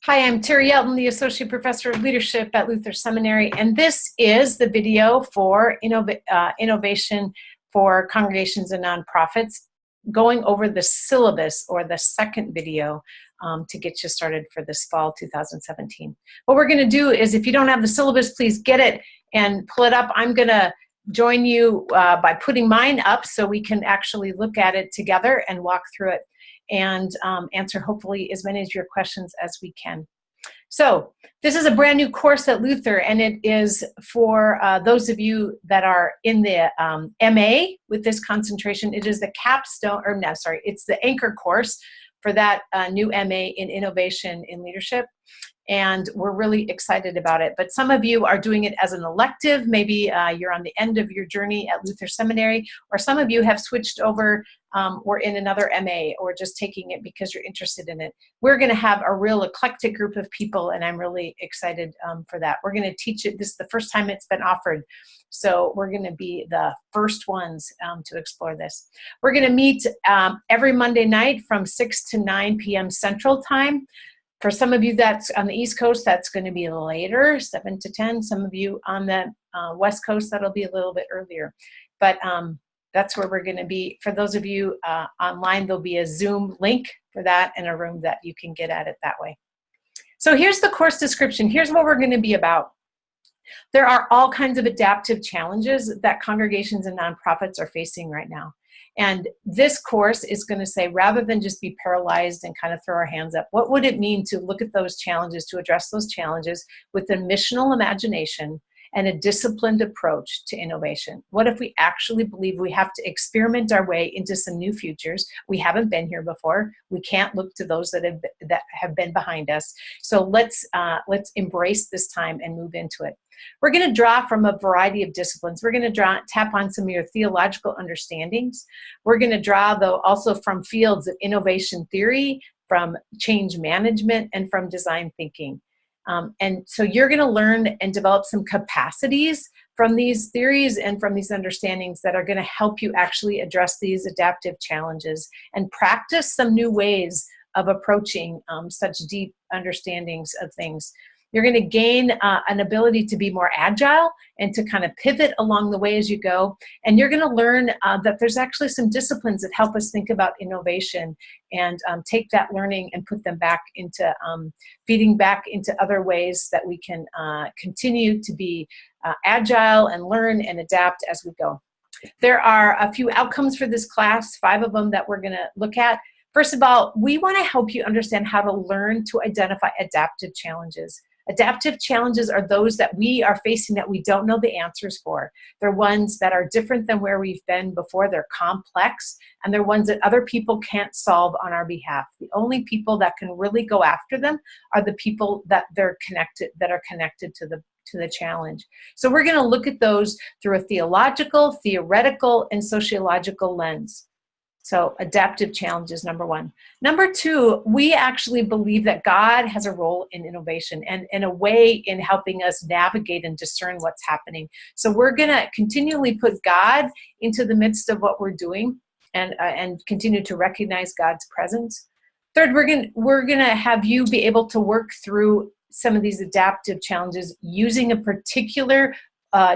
Hi, I'm Terry Yelton, the Associate Professor of Leadership at Luther Seminary, and this is the video for innovation for congregations and nonprofits, going over the syllabus, or the second video to get you started for this fall 2017. What we're going to do is, if you don't have the syllabus, please get it and pull it up. I'm going to join you by putting mine up so we can actually look at it together and walk through it and answer hopefully as many of your questions as we can. So this is a brand new course at Luther, and it is for those of you that are in the MA with this concentration. It is the capstone, or no, sorry, it's the anchor course for that new MA in Innovation in Leadership. And we're really excited about it. But some of you are doing it as an elective. Maybe you're on the end of your journey at Luther Seminary, or some of you have switched over or in another MA, or just taking it because you're interested in it. We're going to have a real eclectic group of people, and I'm really excited for that. We're going to teach it. This is the first time it's been offered. So we're going to be the first ones to explore this. We're going to meet every Monday night from 6 to 9 p.m. Central Time. For some of you that's on the East Coast, that's going to be later, 7 to 10. Some of you on the West Coast, that'll be a little bit earlier. But that's where we're going to be. For those of you online, there'll be a Zoom link for that and a room that you can get at it that way. So here's the course description. Here's what we're going to be about. There are all kinds of adaptive challenges that congregations and nonprofits are facing right now. And this course is going to say, rather than just be paralyzed and kind of throw our hands up, what would it mean to look at those challenges, to address those challenges with a missional imagination and a disciplined approach to innovation? What if we actually believe we have to experiment our way into some new futures? We haven't been here before. We can't look to those that have been behind us. So let's embrace this time and move into it. We're going to draw from a variety of disciplines. We're going to tap on some of your theological understandings. We're going to draw, though, also from fields of innovation theory, from change management, and from design thinking. And so you're going to learn and develop some capacities from these theories and from these understandings that are going to help you actually address these adaptive challenges and practice some new ways of approaching such deep understandings of things. You're going to gain an ability to be more agile and to kind of pivot along the way as you go. And you're going to learn that there's actually some disciplines that help us think about innovation and take that learning and put them back into feeding back into other ways that we can continue to be agile and learn and adapt as we go. There are a few outcomes for this class, 5 of them that we're going to look at. First of all, we want to help you understand how to learn to identify adaptive challenges. Adaptive challenges are those that we are facing that we don't know the answers for. They're ones that are different than where we've been before. They're complex, and they're ones that other people can't solve on our behalf. The only people that can really go after them are the people that are connected to the challenge. So we're going to look at those through a theological, theoretical, and sociological lens. So adaptive challenges, number 1. Number 2, we actually believe that God has a role in innovation and in a way in helping us navigate and discern what's happening. So we're going to continually put God into the midst of what we're doing and continue to recognize God's presence. Third, we're going to have you be able to work through some of these adaptive challenges using a particular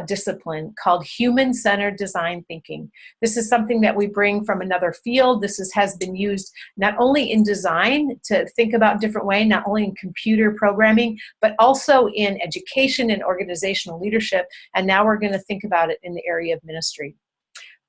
discipline called human-centered design thinking. This is something that we bring from another field. This has been used not only in design to think about different way, not only in computer programming, but also in education and organizational leadership. And now we're going to think about it in the area of ministry.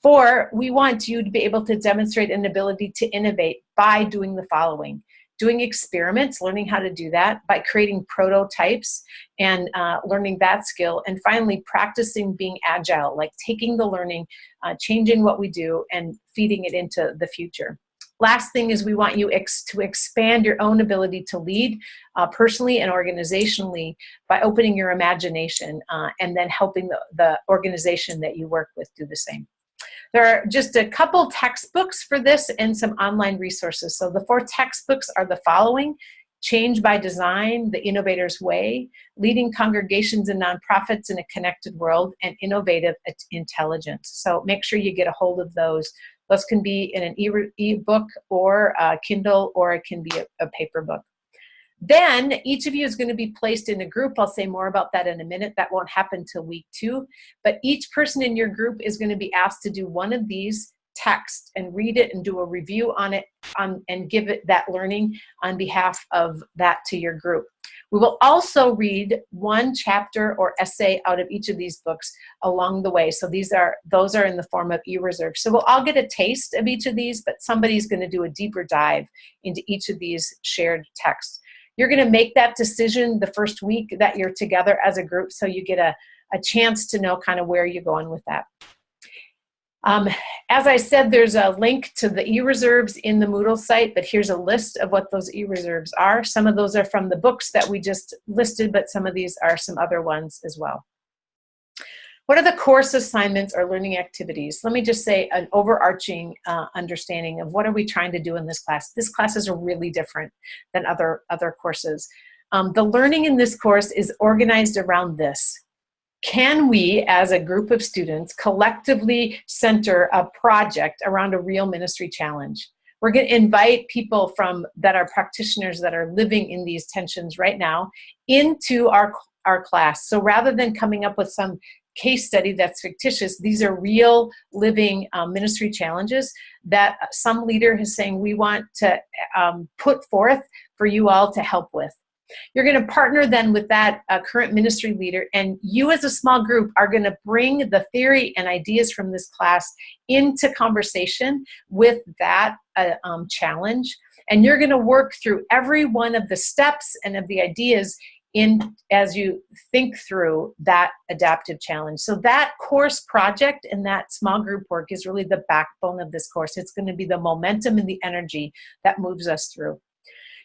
4, we want you to be able to demonstrate an ability to innovate by doing the following: doing experiments, learning how to do that, by creating prototypes and learning that skill. And finally, practicing being agile, like taking the learning, changing what we do, and feeding it into the future. Last thing is we want you to expand your own ability to lead personally and organizationally by opening your imagination and then helping the organization that you work with do the same. There are just a couple textbooks for this and some online resources. So the 4 textbooks are the following: Change by Design, The Innovator's Way, Leading Congregations and Nonprofits in a Connected World, and Innovative Intelligence. So make sure you get a hold of those. Those can be in an e-book or a Kindle, or it can be a paper book. Then each of you is going to be placed in a group. I'll say more about that in a minute. That won't happen till week 2. But each person in your group is going to be asked to do one of these texts and read it and do a review on it and give it that learning on behalf of that to your group. We will also read one chapter or essay out of each of these books along the way. So those are in the form of e-reserve. So we'll all get a taste of each of these, but somebody's going to do a deeper dive into each of these shared texts. You're going to make that decision the first week that you're together as a group, so you get a chance to know kind of where you're going with that. As I said, there's a link to the e-reserves in the Moodle site, but here's a list of what those e-reserves are. Some of those are from the books that we just listed, but some of these are some other ones as well. What are the course assignments or learning activities? Let me just say an overarching understanding of what are we trying to do in this class. This class is really different than other courses. The learning in this course is organized around this. Can we, as a group of students, collectively center a project around a real ministry challenge? We're going to invite people that are practitioners that are living in these tensions right now into our class. So rather than coming up with some case study that's fictitious, these are real living ministry challenges that some leader is saying we want to put forth for you all to help with. You're going to partner then with that current ministry leader, and you as a small group are going to bring the theory and ideas from this class into conversation with that challenge, and you're going to work through every one of the steps and of the ideas as you think through that adaptive challenge. So that course project and that small group work is really the backbone of this course. It's going to be the momentum and the energy that moves us through.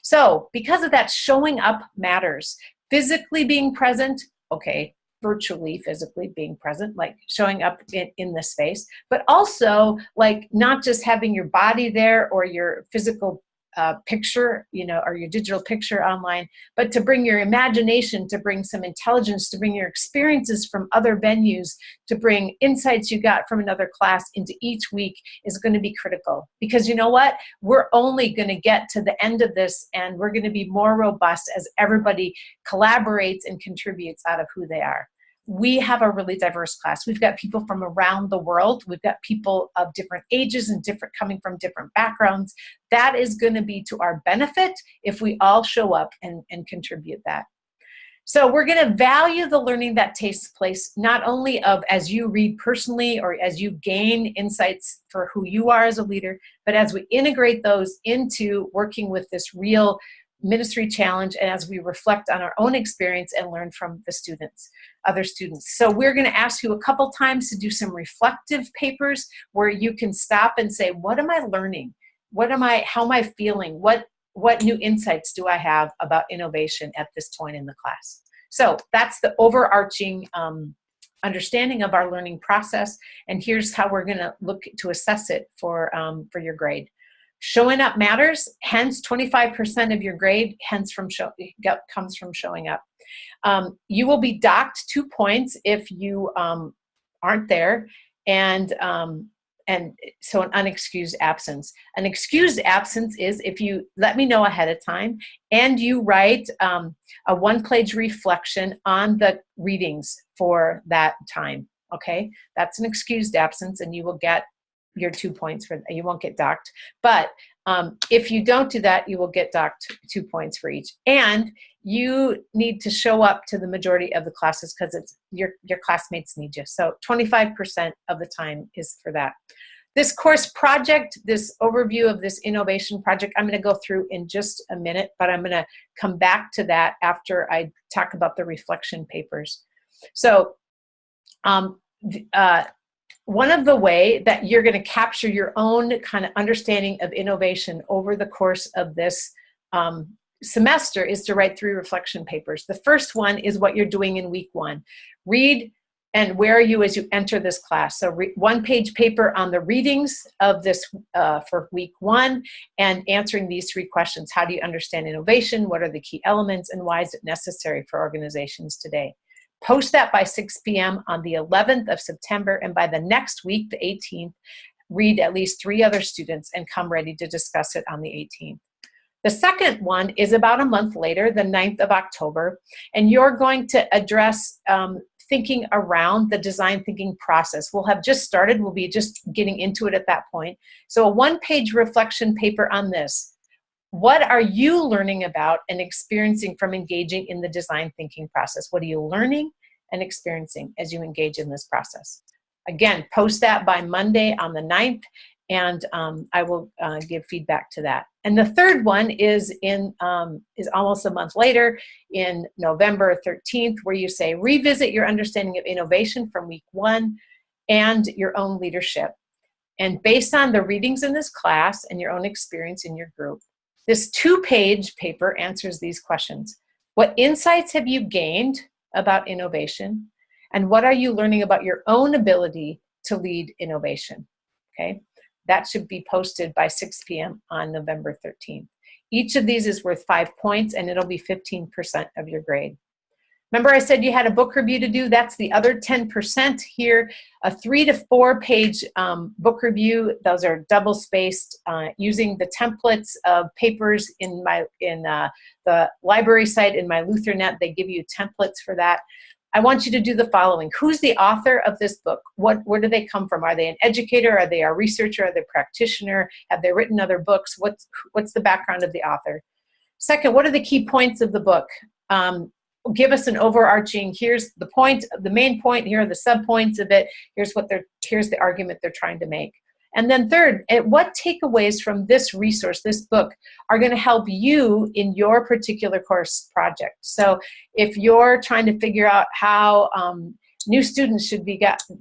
So because of that, showing up matters. Physically being present, okay, virtually physically being present, like showing up in the space, but also like not just having your body there or your physical picture, or your digital picture online, but to bring your imagination, to bring some intelligence, to bring your experiences from other venues, to bring insights you got from another class into each week is going to be critical. Because you know what? We're only going to get to the end of this, and we're going to be more robust as everybody collaborates and contributes out of who they are. We have a really diverse class. We've got people from around the world. We've got people of different ages and coming from different backgrounds. That is going to be to our benefit if we all show up and contribute that. So we're going to value the learning that takes place, not only as you read personally or as you gain insights for who you are as a leader, but as we integrate those into working with this real ministry challenge, and as we reflect on our own experience and learn from the other students. So we're going to ask you a couple times to do some reflective papers where you can stop and say, what am I learning? How am I feeling? What new insights do I have about innovation at this point in the class? So that's the overarching understanding of our learning process. And here's how we're going to look to assess it for your grade. Showing up matters, hence 25% of your grade comes from showing up. You will be docked 2 points if you aren't there, and so an unexcused absence. An excused absence is if you let me know ahead of time and you write a one-page reflection on the readings for that time, okay? That's an excused absence, and you will get your 2 points you won't get docked. But if you don't do that, you will get docked 2 points for each. And you need to show up to the majority of the classes because it's your classmates need you. So 25% of the time is for that. This course project, this overview of this innovation project, I'm going to go through in just a minute, but I'm going to come back to that after I talk about the reflection papers. So one of the way that you're going to capture your own kind of understanding of innovation over the course of this semester is to write 3 reflection papers. The first one is what you're doing in week 1. Read and where are you as you enter this class. So one-page paper on the readings of this for week 1 and answering these 3 questions. How do you understand innovation? What are the key elements? And why is it necessary for organizations today? Post that by 6 p.m. on the 11th of September, and by the next week, the 18th, read at least 3 other students and come ready to discuss it on the 18th. The second one is about a month later, the 9th of October, and you're going to address thinking around the design thinking process. We'll have just started, we'll be just getting into it at that point. So a one-page reflection paper on this. What are you learning about and experiencing from engaging in the design thinking process? What are you learning and experiencing as you engage in this process? Again, post that by Monday on the 9th, and I will give feedback to that. And the third one is almost a month later, in November 13th, where you say, revisit your understanding of innovation from week 1 and your own leadership. And based on the readings in this class and your own experience in your group, this 2-page paper answers these questions. What insights have you gained about innovation? And what are you learning about your own ability to lead innovation? Okay, that should be posted by 6 p.m. on November 13th. Each of these is worth 5 points, and it'll be 15% of your grade. Remember I said you had a book review to do? That's the other 10% here. A 3 to 4 page book review. Those are double spaced using the templates of papers in the library site in my LutherNet. They give you templates for that. I want you to do the following. Who's the author of this book? Where do they come from? Are they an educator? Are they a researcher? Are they a practitioner? Have they written other books? What's the background of the author? Second, what are the key points of the book? Give us an overarching, here's the point, the main point, here are the subpoints of it, here's the argument they're trying to make. And then third, what takeaways from this resource, this book, are going to help you in your particular course project? So if you're trying to figure out how new students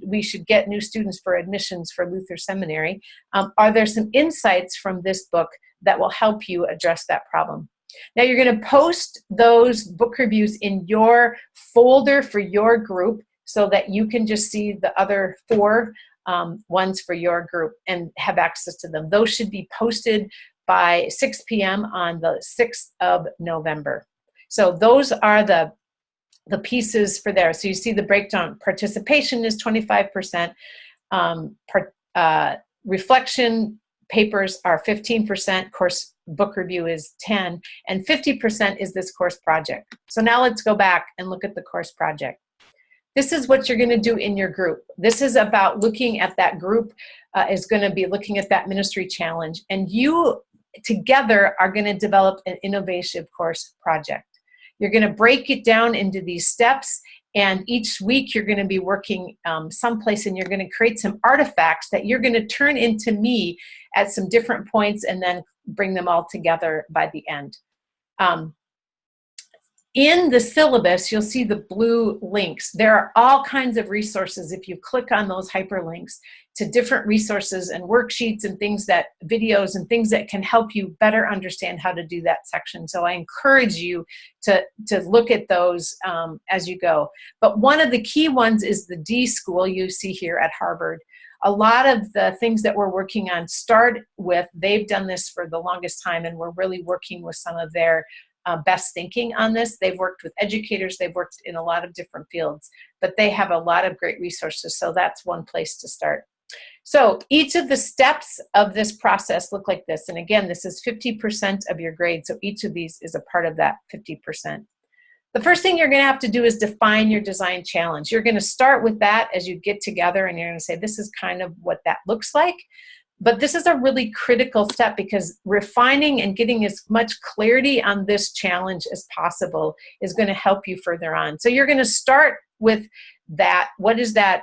we should get new students for admissions for Luther Seminary, are there some insights from this book that will help you address that problem? Now you're going to post those book reviews in your folder for your group so that you can just see the other 4 ones for your group and have access to them. Those should be posted by 6 p.m. on the 6th of November. So those are the pieces for there. So you see the breakdown. Participation is 25%. Reflection papers are 15%. Course book review is 10%. And 50% is this course project. So now let's go back and look at the course project. This is what you're going to do in your group. This is about looking at that group, is going to be looking at that ministry challenge. And you together are going to develop an innovative course project. You're going to break it down into these steps. And each week you're going to be working someplace, and you're going to create some artifacts that you're going to turn into me at some different points and then bring them all together by the end. In the syllabus, you'll see the blue links. There are all kinds of resources if you click on those hyperlinks to different resources and worksheets and videos and things that can help you better understand how to do that section. So I encourage you to look at those as you go. But one of the key ones is the D School you see here at Harvard. A lot of the things that we're working on start with, they've done this for the longest time, and we're really working with some of their best thinking on this. They've worked with educators, they've worked in a lot of different fields, but they have a lot of great resources, so that's one place to start. So each of the steps of this process look like this, and again, this is 50% of your grade, so each of these is a part of that 50%. The first thing you're going to have to do is define your design challenge. You're going to start with that as you get together, and you're going to say, this is kind of what that looks like. But this is a really critical step, because refining and getting as much clarity on this challenge as possible is going to help you further on. So you're going to start with that. What is that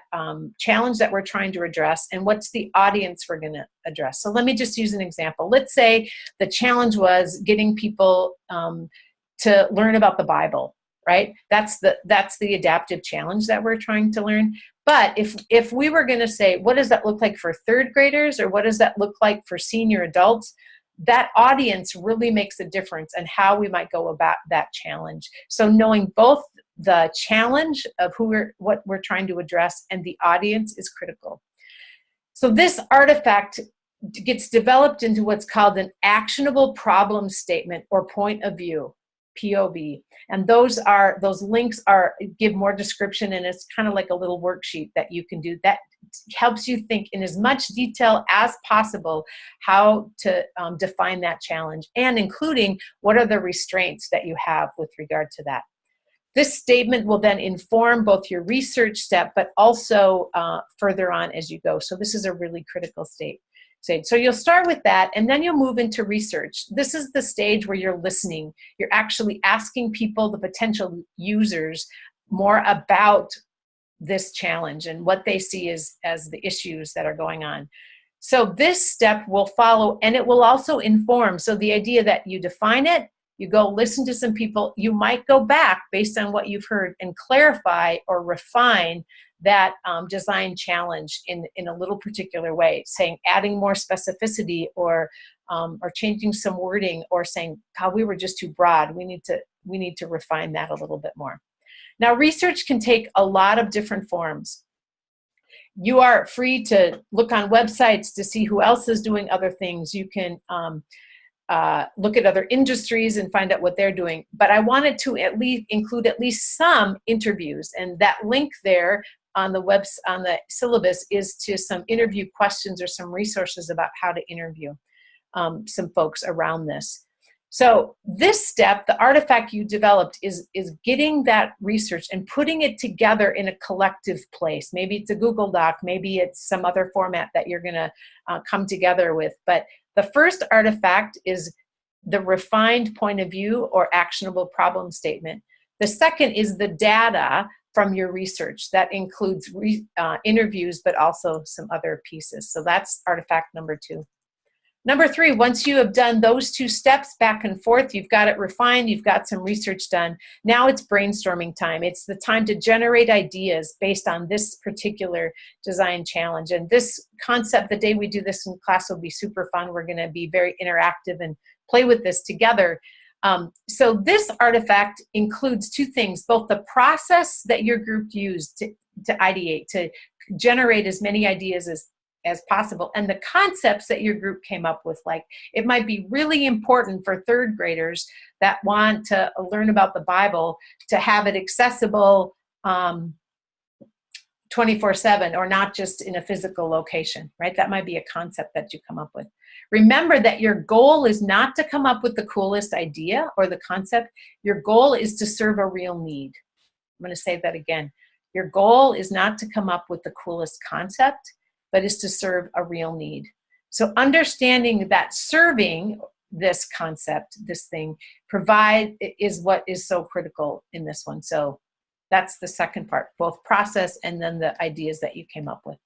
challenge that we're trying to address, and what's the audience we're going to address? So let me just use an example. Let's say the challenge was getting people to learn about the Bible, right? That's the adaptive challenge that we're trying to learn. But if we were going to say, what does that look like for third graders, or what does that look like for senior adults? That audience really makes a difference in how we might go about that challenge. So knowing both the challenge of what we're trying to address and the audience is critical. So this artifact gets developed into what's called an actionable problem statement or point of view. POV. And those links give more description, and it's kind of like a little worksheet that you can do that helps you think in as much detail as possible how to define that challenge, and including what are the restraints that you have with regard to that. This statement will then inform both your research step, but also further on as you go. So this is a really critical stage. So you'll start with that, and then you'll move into research. This is the stage where you're listening. You're actually asking people, the potential users, more about this challenge and what they see as the issues that are going on. So this step will follow, and it will also inform. So the idea that you define it, you go listen to some people, you might go back based on what you've heard and clarify or refine that design challenge in a little particular way, saying adding more specificity or changing some wording, or saying, God, we were just too broad. We need to refine that a little bit more. Now, research can take a lot of different forms. You are free to look on websites to see who else is doing other things. You can look at other industries and find out what they're doing. But I wanted to include at least some interviews, and that link there on the syllabus is to some interview questions or some resources about how to interview some folks around this. So this step, the artifact you developed, is getting that research and putting it together in a collective place. Maybe it's a Google Doc, maybe it's some other format that you're going to come together with. But the first artifact is the refined point of view or actionable problem statement. The second is the data from your research. That includes interviews, but also some other pieces. So that's artifact number 2. Number 3, once you have done those 2 steps back and forth, you've got it refined, you've got some research done. Now it's brainstorming time. It's the time to generate ideas based on this particular design challenge. And this concept, the day we do this in class, will be super fun. We're going to be very interactive and play with this together. So this artifact includes 2 things, both the process that your group used to ideate, to generate as many ideas as possible, and the concepts that your group came up with. Like, it might be really important for 3rd graders that want to learn about the Bible to have it accessible 24/7, or not just in a physical location, right? That might be a concept that you come up with. Remember that your goal is not to come up with the coolest idea or the concept. Your goal is to serve a real need. I'm going to say that again. Your goal is not to come up with the coolest concept, but is to serve a real need. So understanding that serving this concept, this thing, is what is so critical in this one. So that's the second part, both process and then the ideas that you came up with.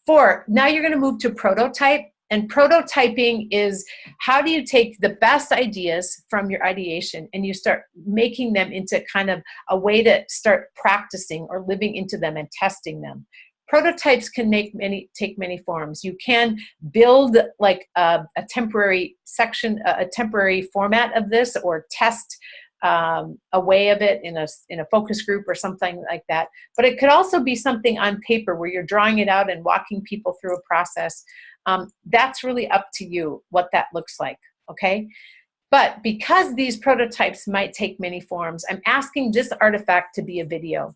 4, now you're going to move to prototype. And prototyping is, how do you take the best ideas from your ideation and you start making them into kind of a way to start practicing or living into them and testing them. Prototypes can take many forms. You can build like a temporary section, a temporary format of this, or test a way of it in a focus group or something like that. But it could also be something on paper where you're drawing it out and walking people through a process. That's really up to you what that looks like, okay? But because these prototypes might take many forms, I'm asking this artifact to be a video.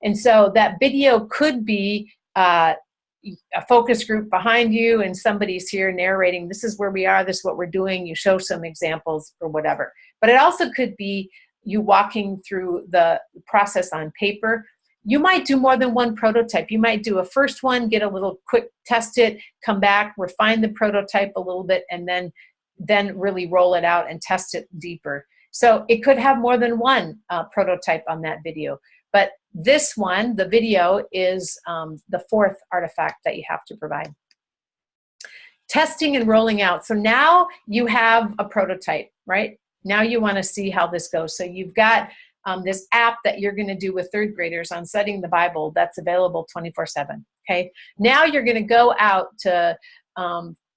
And so that video could be a focus group behind you and somebody's here narrating, this is where we are, this is what we're doing, you show some examples or whatever. But it also could be you walking through the process on paper. You might do more than one prototype. You might do a first one, get a little quick, test it, come back, refine the prototype a little bit, and then really roll it out and test it deeper. So it could have more than one prototype on that video. But this one, the video, is the 4th artifact that you have to provide. Testing and rolling out. So now you have a prototype, right? Now you want to see how this goes. So you've got this app that you're going to do with 3rd graders on studying the Bible that's available 24/7, okay? Now you're going to go out to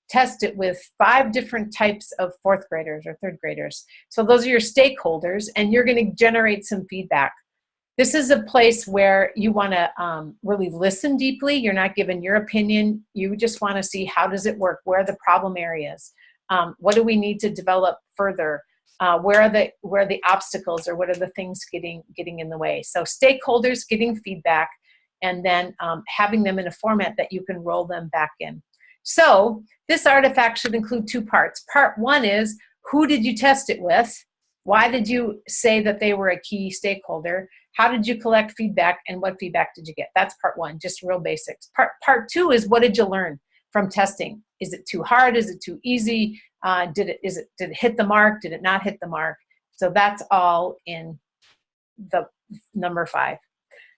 test it with 5 different types of 4th graders or 3rd graders. So those are your stakeholders, and you're going to generate some feedback. This is a place where you want to really listen deeply. You're not giving your opinion. You just want to see, how does it work? Where are the problem areas? What do we need to develop further? Where are the obstacles, or what are the things getting in the way? So stakeholders getting feedback, and then having them in a format that you can roll them back in. So this artifact should include two parts. Part one is, who did you test it with? Why did you say that they were a key stakeholder? How did you collect feedback, and what feedback did you get? That's part one, just real basics. Part two is, what did you learn from testing? Is it too hard? Is it too easy? Did it hit the mark? Did it not hit the mark? So that's all in the number 5.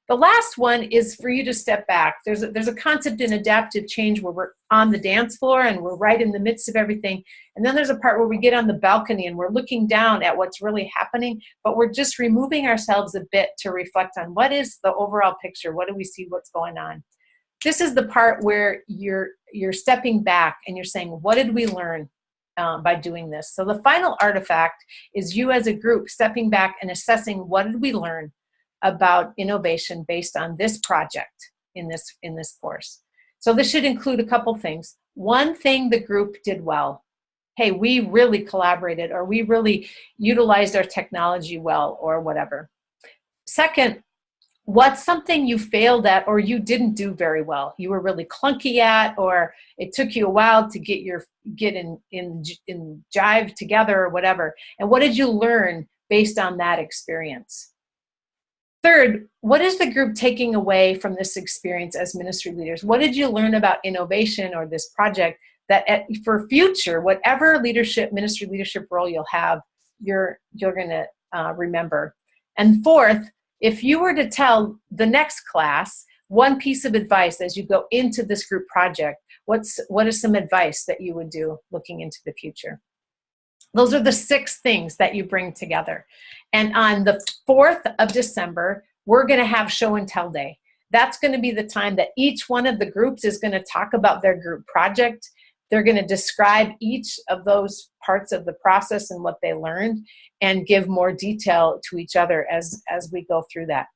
The last one is for you to step back. There's a concept in adaptive change where we're on the dance floor and we're right in the midst of everything. And then there's a part where we get on the balcony and we're looking down at what's really happening, but we're just removing ourselves a bit to reflect on what is the overall picture. What do we see? What's going on? This is the part where you're stepping back and you're saying, what did we learn by doing this? So the final artifact is you as a group stepping back and assessing, what did we learn about innovation based on this project in this course. So this should include a couple things. One thing the group did well. Hey, we really collaborated, or we really utilized our technology well, or whatever. Second, what's something you failed at or you didn't do very well? You were really clunky at, or it took you a while to get in jive together, or whatever. And what did you learn based on that experience? Third, what is the group taking away from this experience as ministry leaders? What did you learn about innovation or this project that for future, whatever ministry leadership role you'll have, you're going to remember? And fourth, if you were to tell the next class one piece of advice as you go into this group project, what is some advice that you would do looking into the future? Those are the 6 things that you bring together. And on the 4th of December, we're going to have show and tell day. That's going to be the time that each one of the groups is going to talk about their group project. They're going to describe each of those parts of the process and what they learned, and give more detail to each other as we go through that.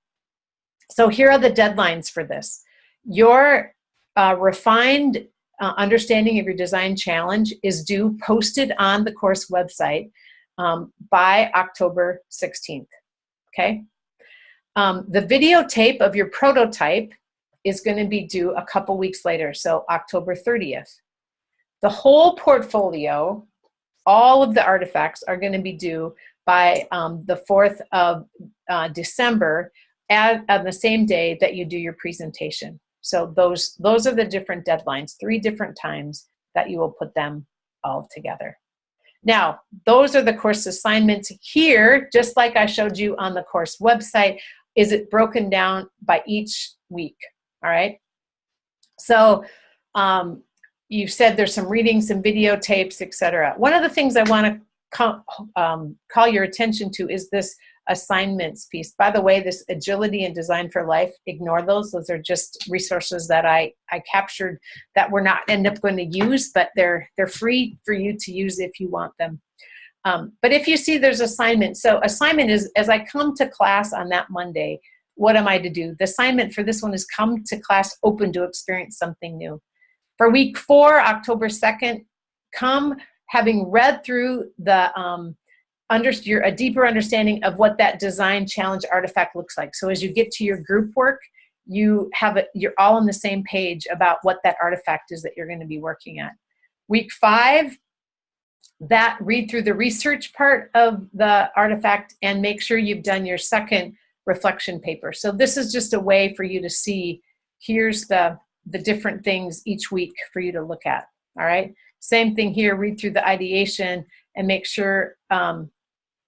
So here are the deadlines for this. Your refined understanding of your design challenge is due, posted on the course website by October 16th, okay? The videotape of your prototype is going to be due a couple weeks later, so October 30th. The whole portfolio, all of the artifacts, are going to be due by the 4th of December, on the same day that you do your presentation. So those are the different deadlines, 3 different times that you will put them all together. Now, those are the course assignments. Here, just like I showed you on the course website, is it broken down by each week, all right? So you said there's some readings, some videotapes, etc. One of the things I want to call your attention to is this assignments piece. By the way, this Agility and Design for Life, ignore those. Those are just resources that I captured that we're not end up going to use, but they're free for you to use if you want them. But if you see there's assignment, so assignment is, as I come to class on that Monday, what am I to do? The assignment for this one is come to class open to experience something new. For week 4, October 2nd, come having read through the a deeper understanding of what that design challenge artifact looks like. So as you get to your group work, you're all on the same page about what that artifact is that you're going to be working at. Week 5, read through the research part of the artifact and make sure you've done your second reflection paper. So this is just a way for you to see, here's the different things each week for you to look at, all right? Same thing here, read through the ideation and make sure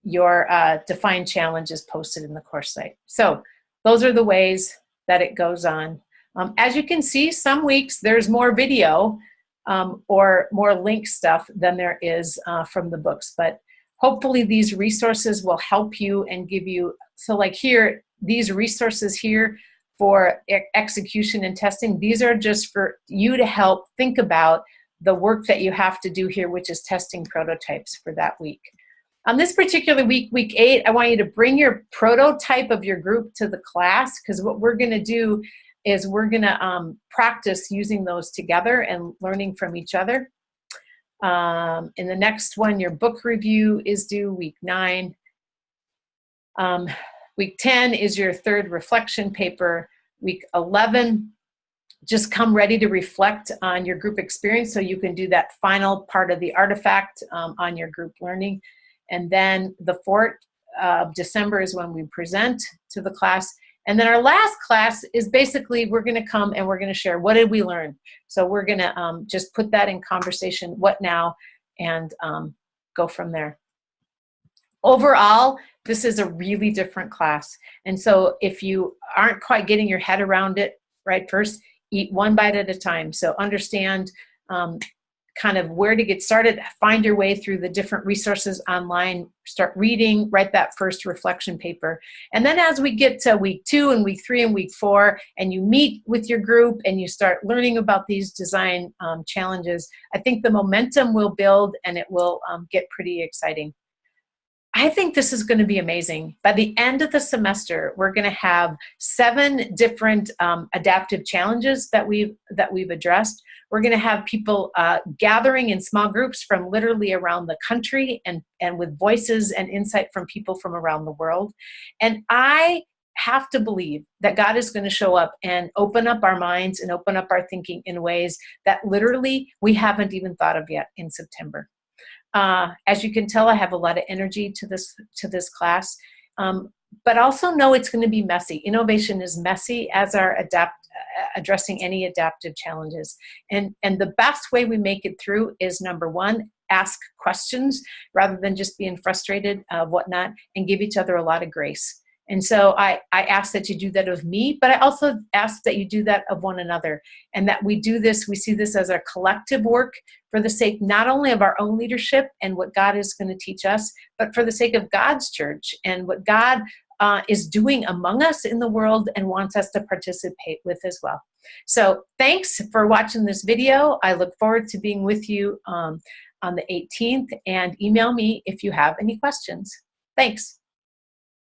your defined challenge is posted in the course site. So those are the ways that it goes on. As you can see, some weeks there's more video or more link stuff than there is from the books, but hopefully these resources will help you and give you, so like here, these resources here for execution and testing, these are just for you to help think about the work that you have to do here, which is testing prototypes for that week. On this particular week, week 8, I want you to bring your prototype of your group to the class, because what we're going to do is we're going to practice using those together and learning from each other. In the next one, your book review is due week 9. Week 10 is your third reflection paper. Week 11, just come ready to reflect on your group experience so you can do that final part of the artifact on your group learning. And then the 4th of December is when we present to the class. And then our last class is basically we're going to come and we're going to share what did we learn. So we're going to just put that in conversation, what now, and go from there. Overall, this is a really different class. And so if you aren't quite getting your head around it right first, eat one bite at a time. So understand kind of where to get started, find your way through the different resources online, start reading, write that first reflection paper. And then as we get to week 2 and week 3 and week 4, and you meet with your group and you start learning about these design challenges, I think the momentum will build and it will get pretty exciting. I think this is going to be amazing. By the end of the semester, we're going to have 7 different adaptive challenges that we've addressed. We're going to have people gathering in small groups from literally around the country and with voices and insight from people from around the world. And I have to believe that God is going to show up and open up our minds and open up our thinking in ways that literally we haven't even thought of yet in September. As you can tell, I have a lot of energy to this class, but also know it's going to be messy. Innovation is messy, as are addressing any adaptive challenges. And the best way we make it through is, number 1, ask questions rather than just being frustrated, whatnot, and give each other a lot of grace. And so I ask that you do that of me, but I also ask that you do that of one another, and that we do this, we see this as a collective work for the sake not only of our own leadership and what God is going to teach us, but for the sake of God's church and what God is doing among us in the world and wants us to participate with as well. So thanks for watching this video. I look forward to being with you on the 18th, and email me if you have any questions. Thanks.